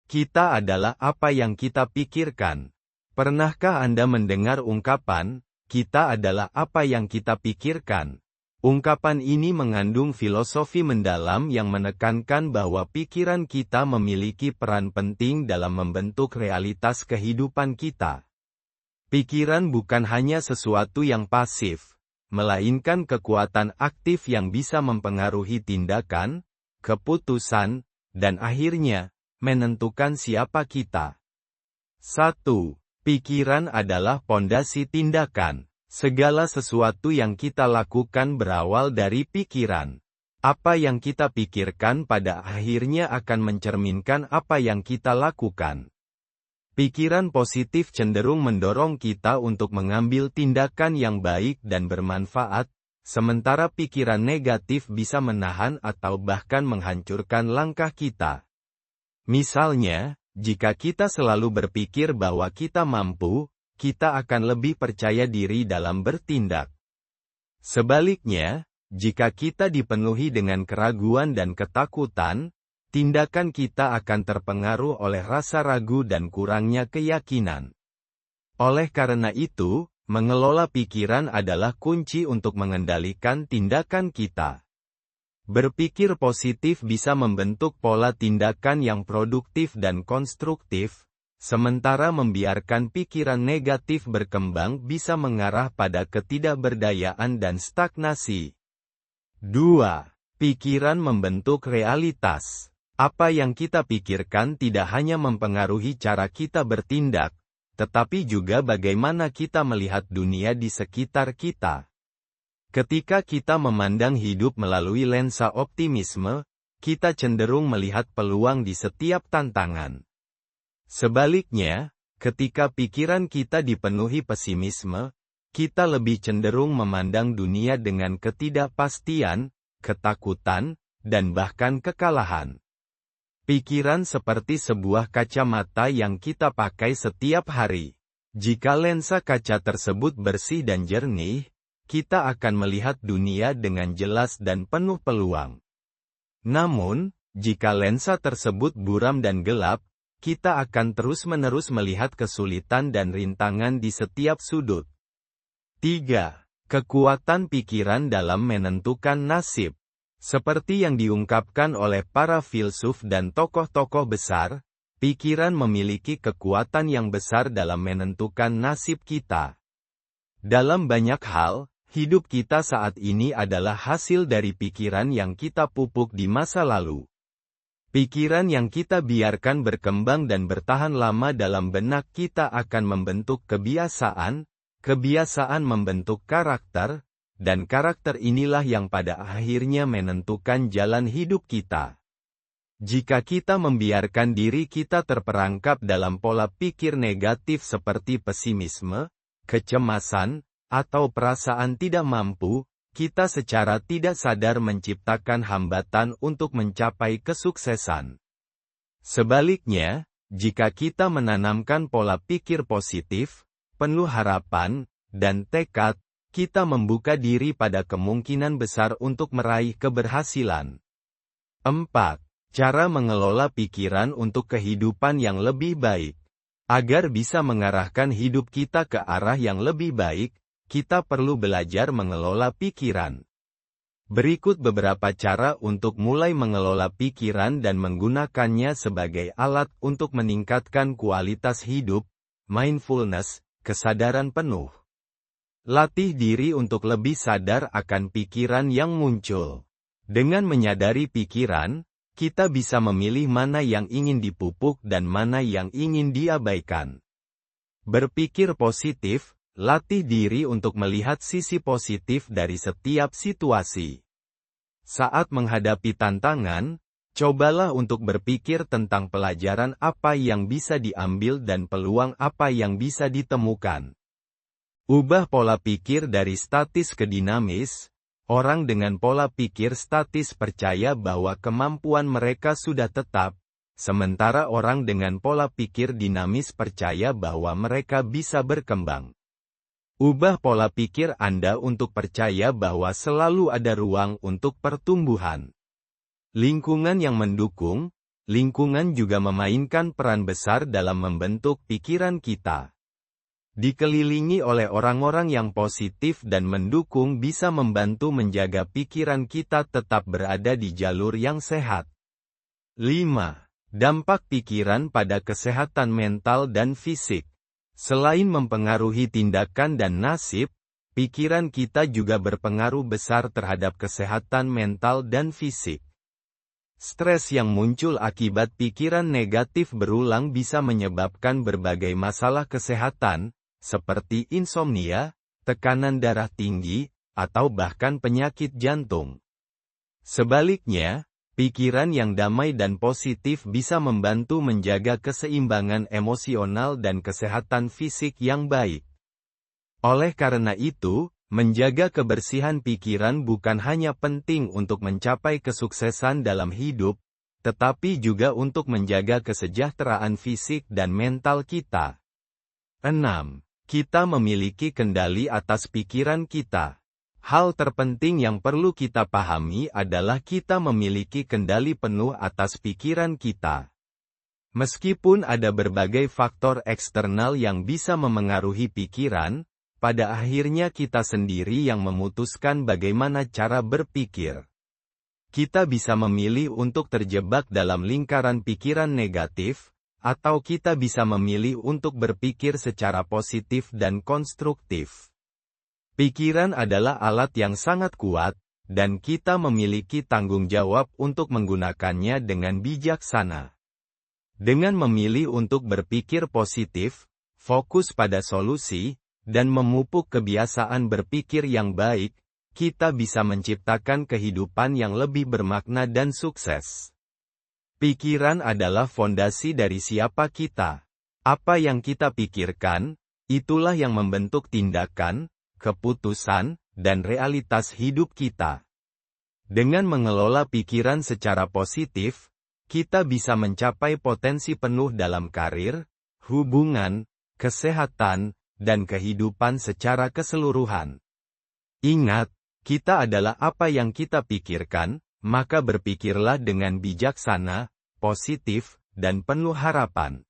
Kita adalah apa yang kita pikirkan. Pernahkah Anda mendengar ungkapan, kita adalah apa yang kita pikirkan? Ungkapan ini mengandung filosofi mendalam yang menekankan bahwa pikiran kita memiliki peran penting dalam membentuk realitas kehidupan kita. Pikiran bukan hanya sesuatu yang pasif, melainkan kekuatan aktif yang bisa mempengaruhi tindakan, keputusan, dan akhirnya, menentukan siapa kita. 1. Pikiran adalah pondasi tindakan. Segala sesuatu yang kita lakukan berawal dari pikiran. Apa yang kita pikirkan pada akhirnya akan mencerminkan apa yang kita lakukan. Pikiran positif cenderung mendorong kita untuk mengambil tindakan yang baik dan bermanfaat, sementara pikiran negatif bisa menahan atau bahkan menghancurkan langkah kita. Misalnya, jika kita selalu berpikir bahwa kita mampu, kita akan lebih percaya diri dalam bertindak. Sebaliknya, jika kita dipenuhi dengan keraguan dan ketakutan, tindakan kita akan terpengaruh oleh rasa ragu dan kurangnya keyakinan. Oleh karena itu, mengelola pikiran adalah kunci untuk mengendalikan tindakan kita. Berpikir positif bisa membentuk pola tindakan yang produktif dan konstruktif, sementara membiarkan pikiran negatif berkembang bisa mengarah pada ketidakberdayaan dan stagnasi. 2. Pikiran membentuk realitas. Apa yang kita pikirkan tidak hanya mempengaruhi cara kita bertindak, tetapi juga bagaimana kita melihat dunia di sekitar kita. Ketika kita memandang hidup melalui lensa optimisme, kita cenderung melihat peluang di setiap tantangan. Sebaliknya, ketika pikiran kita dipenuhi pesimisme, kita lebih cenderung memandang dunia dengan ketidakpastian, ketakutan, dan bahkan kekalahan. Pikiran seperti sebuah kacamata yang kita pakai setiap hari. Jika lensa kaca tersebut bersih dan jernih, kita akan melihat dunia dengan jelas dan penuh peluang. Namun, jika lensa tersebut buram dan gelap, kita akan terus-menerus melihat kesulitan dan rintangan di setiap sudut. 3. Kekuatan pikiran dalam menentukan nasib. Seperti yang diungkapkan oleh para filsuf dan tokoh-tokoh besar, pikiran memiliki kekuatan yang besar dalam menentukan nasib kita. Dalam banyak hal, hidup kita saat ini adalah hasil dari pikiran yang kita pupuk di masa lalu. Pikiran yang kita biarkan berkembang dan bertahan lama dalam benak kita akan membentuk kebiasaan, kebiasaan membentuk karakter, dan karakter inilah yang pada akhirnya menentukan jalan hidup kita. Jika kita membiarkan diri kita terperangkap dalam pola pikir negatif seperti pesimisme, kecemasan, atau perasaan tidak mampu, kita secara tidak sadar menciptakan hambatan untuk mencapai kesuksesan. Sebaliknya, jika kita menanamkan pola pikir positif, penuh harapan, dan tekad, kita membuka diri pada kemungkinan besar untuk meraih keberhasilan. 4. Cara mengelola pikiran untuk kehidupan yang lebih baik. Agar bisa mengarahkan hidup kita ke arah yang lebih baik, kita perlu belajar mengelola pikiran. Berikut beberapa cara untuk mulai mengelola pikiran dan menggunakannya sebagai alat untuk meningkatkan kualitas hidup, mindfulness, kesadaran penuh. Latih diri untuk lebih sadar akan pikiran yang muncul. Dengan menyadari pikiran, kita bisa memilih mana yang ingin dipupuk dan mana yang ingin diabaikan. Berpikir positif, latih diri untuk melihat sisi positif dari setiap situasi. Saat menghadapi tantangan, cobalah untuk berpikir tentang pelajaran apa yang bisa diambil dan peluang apa yang bisa ditemukan. Ubah pola pikir dari statis ke dinamis. Orang dengan pola pikir statis percaya bahwa kemampuan mereka sudah tetap, sementara orang dengan pola pikir dinamis percaya bahwa mereka bisa berkembang. Ubah pola pikir Anda untuk percaya bahwa selalu ada ruang untuk pertumbuhan. Lingkungan yang mendukung, lingkungan juga memainkan peran besar dalam membentuk pikiran kita. Dikelilingi oleh orang-orang yang positif dan mendukung bisa membantu menjaga pikiran kita tetap berada di jalur yang sehat. 5. Dampak pikiran pada kesehatan mental dan fisik. Selain mempengaruhi tindakan dan nasib, pikiran kita juga berpengaruh besar terhadap kesehatan mental dan fisik. Stres yang muncul akibat pikiran negatif berulang bisa menyebabkan berbagai masalah kesehatan, seperti insomnia, tekanan darah tinggi, atau bahkan penyakit jantung. Sebaliknya, pikiran yang damai dan positif bisa membantu menjaga keseimbangan emosional dan kesehatan fisik yang baik. Oleh karena itu, menjaga kebersihan pikiran bukan hanya penting untuk mencapai kesuksesan dalam hidup, tetapi juga untuk menjaga kesejahteraan fisik dan mental kita. 6. Kita memiliki kendali atas pikiran kita. Hal terpenting yang perlu kita pahami adalah kita memiliki kendali penuh atas pikiran kita. Meskipun ada berbagai faktor eksternal yang bisa memengaruhi pikiran, pada akhirnya kita sendiri yang memutuskan bagaimana cara berpikir. Kita bisa memilih untuk terjebak dalam lingkaran pikiran negatif, atau kita bisa memilih untuk berpikir secara positif dan konstruktif. Pikiran adalah alat yang sangat kuat, dan kita memiliki tanggung jawab untuk menggunakannya dengan bijaksana. Dengan memilih untuk berpikir positif, fokus pada solusi, dan memupuk kebiasaan berpikir yang baik, kita bisa menciptakan kehidupan yang lebih bermakna dan sukses. Pikiran adalah fondasi dari siapa kita. Apa yang kita pikirkan, itulah yang membentuk tindakan, keputusan, dan realitas hidup kita. Dengan mengelola pikiran secara positif, kita bisa mencapai potensi penuh dalam karir, hubungan, kesehatan, dan kehidupan secara keseluruhan. Ingat, kita adalah apa yang kita pikirkan, maka berpikirlah dengan bijaksana, positif, dan penuh harapan.